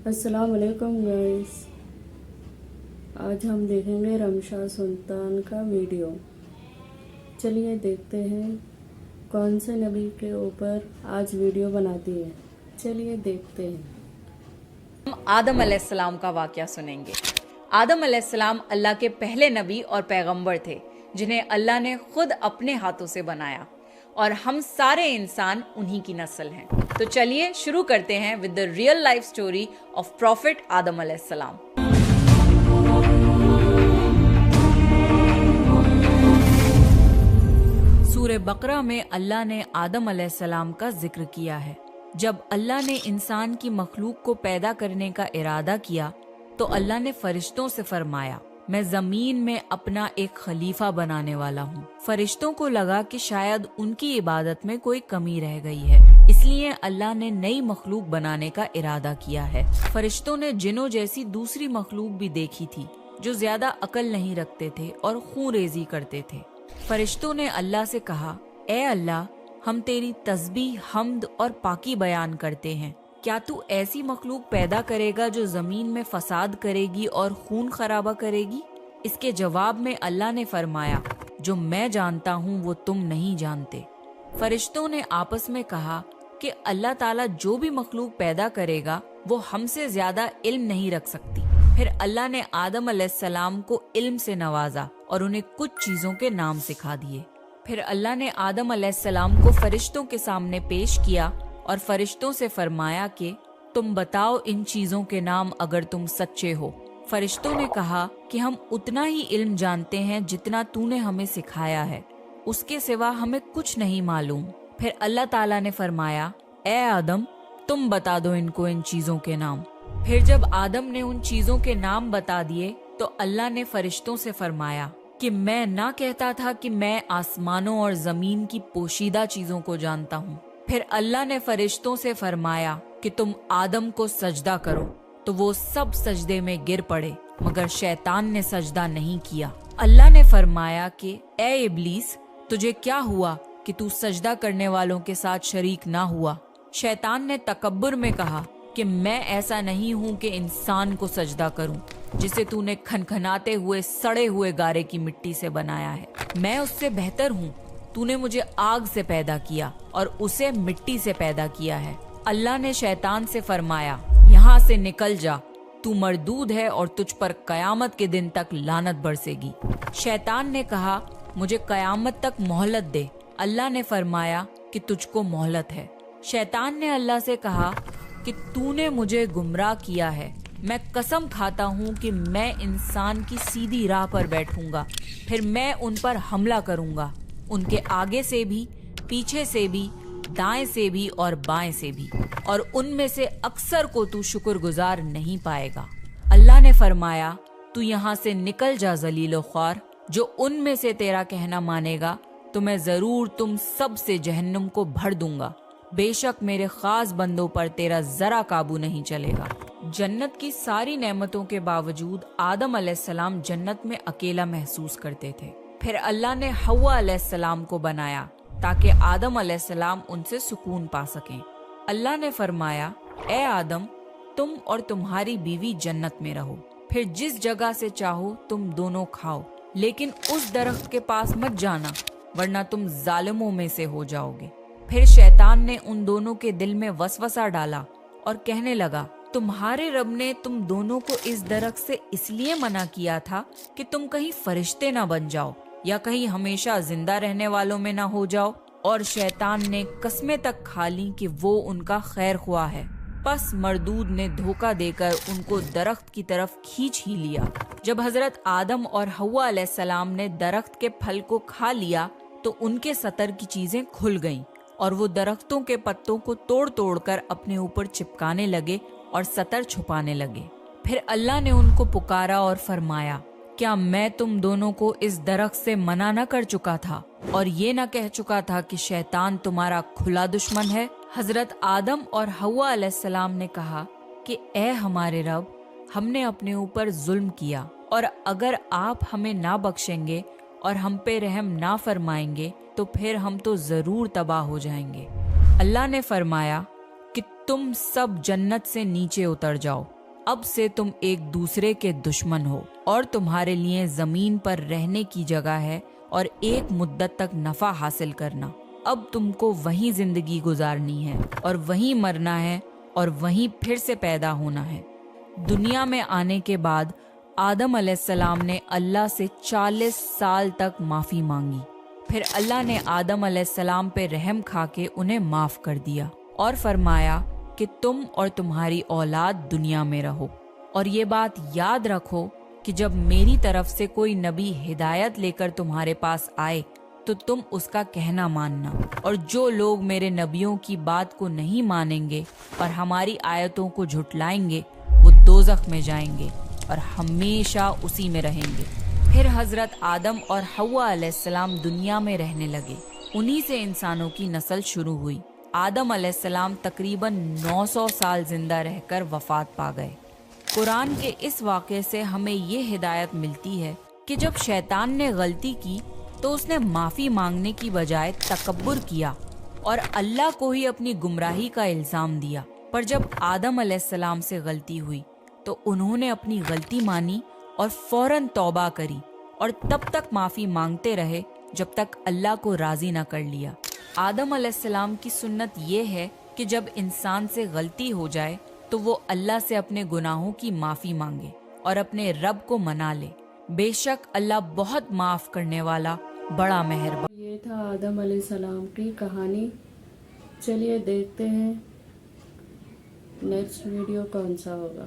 अस्सलाम वालेकुम गाइस। आज हम देखेंगे रमशा सुल्तान का वीडियो। चलिए देखते हैं कौन से नबी के ऊपर आज वीडियो बनाती है। चलिए देखते हैं। हम आदम अलैहिस्सलाम का वाक़या सुनेंगे। आदम अलैहिस्सलाम अल्लाह के पहले नबी और पैगंबर थे जिन्हें अल्लाह ने खुद अपने हाथों से बनाया, और हम सारे इंसान उन्हीं की नस्ल हैं। तो चलिए शुरू करते हैं with the real life story of prophet Adam अलैहिस्सलाम। सूरह बकरा में अल्लाह ने आदम अलैहिस्सलाम का जिक्र किया है। जब अल्लाह ने इंसान की मखलूक को पैदा करने का इरादा किया तो अल्लाह ने फरिश्तों से फरमाया, मैं जमीन में अपना एक खलीफा बनाने वाला हूँ। फरिश्तों को लगा कि शायद उनकी इबादत में कोई कमी रह गई है, इसलिए अल्लाह ने नई मखलूक बनाने का इरादा किया है। फरिश्तों ने जिन्नों जैसी दूसरी मखलूक भी देखी थी जो ज्यादा अकल नहीं रखते थे और खून रेजी करते थे। फरिश्तों ने अल्लाह से कहा, ए अल्लाह, हम तेरी तस्बीह, हम्द और पाकी बयान करते हैं। क्या तू ऐसी मखलूक पैदा करेगा जो जमीन में फसाद करेगी और खून खराबा करेगी? इसके जवाब में अल्लाह ने फरमाया, जो मैं जानता हूँ वो तुम नहीं जानते। फरिश्तों ने आपस में कहा कि अल्लाह ताला जो भी मखलूक पैदा करेगा वो हमसे ज्यादा इल्म नहीं रख सकती। फिर अल्लाह ने आदम अलैहिस्सलाम को इल्म से नवाजा और उन्हें कुछ चीजों के नाम सिखा दिए। फिर अल्लाह ने आदम अलैहिस्सलाम को फरिश्तों के सामने पेश किया और फरिश्तों से फरमाया कि तुम बताओ इन चीजों के नाम अगर तुम सच्चे हो। फरिश्तों ने कहा कि हम उतना ही इल्म जानते हैं जितना तूने हमें सिखाया है, उसके सिवा हमें कुछ नहीं मालूम। फिर अल्लाह ताला ने फरमाया, ए आदम, तुम बता दो इनको इन चीजों के नाम। फिर जब आदम ने उन चीजों के नाम बता दिए तो अल्लाह ने फरिश्तों से फरमाया कि मैं ना कहता था कि मैं आसमानों और जमीन की पोशीदा चीजों को जानता हूँ। फिर अल्लाह ने फरिश्तों से फरमाया कि तुम आदम को सजदा करो, तो वो सब सजदे में गिर पड़े, मगर शैतान ने सजदा नहीं किया। अल्लाह ने फरमाया कि ए इब्लीस, तुझे क्या हुआ कि तू सजदा करने वालों के साथ शरीक ना हुआ? शैतान ने तकब्बुर में कहा कि मैं ऐसा नहीं हूँ कि इंसान को सजदा करूँ जिसे तूने खनखनाते हुए सड़े हुए गारे की मिट्टी से बनाया है। मैं उससे बेहतर हूँ। तूने मुझे आग से पैदा किया और उसे मिट्टी से पैदा किया है। अल्लाह ने शैतान से फरमाया, यहाँ से निकल जा, तू मरदूद है और तुझ पर कयामत के दिन तक लानत बरसेगी। शैतान ने कहा, मुझे कयामत तक मोहलत दे। अल्लाह ने फरमाया कि तुझको मोहलत है। शैतान ने अल्लाह से कहा कि तूने मुझे गुमराह किया है। मैं कसम खाता हूँ कि मैं इंसान की सीधी राह पर बैठूंगा, फिर मैं उन पर हमला करूंगा, उनके आगे से भी, पीछे से भी, दाएं से भी और बाएं से भी, और उनमें से अक्सर को तू शुक्रगुजार नहीं पाएगा। अल्लाह ने फरमाया, तू यहाँ से निकल जा जलीलो ख्वार। जो उनमें से तेरा कहना मानेगा तो मैं जरूर तुम सब से जहन्नुम को भर दूंगा। बेशक मेरे खास बंदों पर तेरा जरा काबू नहीं चलेगा। जन्नत की सारी नेमतों के बावजूद आदम अलैहिस्सलाम जन्नत में अकेला महसूस करते थे। फिर अल्लाह ने हव्वा अलैहिस्सलाम को बनाया ताकि आदम अलैहिस्सलाम उनसे सुकून पा सकें। अल्लाह ने फरमाया, ए आदम, तुम और तुम्हारी बीवी जन्नत में रहो, फिर जिस जगह से चाहो तुम दोनों खाओ, लेकिन उस दरख्त के पास मत जाना वरना तुम जालिमों में से हो जाओगे। फिर शैतान ने उन दोनों के दिल में वसवसा डाला और कहने लगा, तुम्हारे रब ने तुम दोनों को इस दरख्त से इसलिए मना किया था कि तुम कहीं फरिश्ते ना बन जाओ या कहीं हमेशा जिंदा रहने वालों में ना हो जाओ। और शैतान ने कस्में तक खा ली कि वो उनका खैर ख्वाह है। बस मरदूद ने धोखा देकर उनको दरख्त की तरफ खींच ही लिया। जब हजरत आदम और हव्वा अलैहिस्सलाम ने दरख्त के फल को खा लिया तो उनके सतर की चीजें खुल गईं और वो दरख्तों के पत्तों को तोड़ तोड़ कर अपने ऊपर चिपकाने लगे और सतर छुपाने लगे। फिर अल्लाह ने उनको पुकारा और फरमाया, क्या मैं तुम दोनों को इस दरख्त से मना न कर चुका था और ये न कह चुका था कि शैतान तुम्हारा खुला दुश्मन है? हजरत आदम और हव्वा अलैहिस्सलाम ने कहा कि ए हमारे रब, हमने अपने ऊपर जुल्म किया और अगर आप हमें ना बख्शेंगे और हम पे रहम ना फरमाएंगे तो फिर हम तो जरूर तबाह हो जाएंगे। अल्लाह ने फरमाया कि तुम सब जन्नत से नीचे उतर जाओ। اب سے تم ایک دوسرے کے دشمن ہو اور تمہارے لیے زمین پر رہنے کی جگہ ہے اور ایک مدت تک نفع حاصل کرنا۔ اب تم کو وہیں زندگی گزارنی ہے اور وہیں مرنا ہے اور وہیں پھر سے پیدا ہونا ہے۔ دنیا میں آنے کے بعد آدم علیہ السلام نے اللہ سے 40 سال تک معافی مانگی۔ پھر اللہ نے آدم علیہ السلام پہ رحم کھا کے انہیں معاف کر دیا اور فرمایا کہ تم اور تمہاری اولاد دنیا میں رہو، اور یہ بات یاد رکھو کہ جب میری طرف سے کوئی نبی ہدایت لے کر تمہارے پاس آئے تو تم اس کا کہنا ماننا، اور جو لوگ میرے نبیوں کی بات کو نہیں مانیں گے اور ہماری آیتوں کو جھٹلائیں گے وہ دوزخ میں جائیں گے اور ہمیشہ اسی میں رہیں گے۔ پھر حضرت آدم اور حوا علیہ السلام دنیا میں رہنے لگے، انہی سے انسانوں کی نسل شروع ہوئی۔ آدم علیہ السلام تقریباً 900 سال زندہ رہ کر وفات پا گئے۔ قرآن کے اس واقعے سے ہمیں یہ ہدایت ملتی ہے کہ جب شیطان نے غلطی کی تو اس نے معافی مانگنے کی بجائے تکبر کیا اور اللہ کو ہی اپنی گمراہی کا الزام دیا۔ پر جب آدم علیہ السلام سے غلطی ہوئی تو انہوں نے اپنی غلطی مانی اور فوراً توبہ کری، اور تب تک معافی مانگتے رہے جب تک اللہ کو راضی نہ کر لیا۔ آدم علیہ السلام کی سنت یہ ہے کہ جب انسان سے غلطی ہو جائے تو وہ اللہ سے اپنے گناہوں کی معافی مانگے اور اپنے رب کو منا لے۔ بے شک اللہ بہت معاف کرنے والا، بڑا مہربان۔ یہ تھا آدم علیہ السلام کی کہانی۔ چلیے دیکھتے ہیں نیکسٹ ویڈیو کون سا ہوگا۔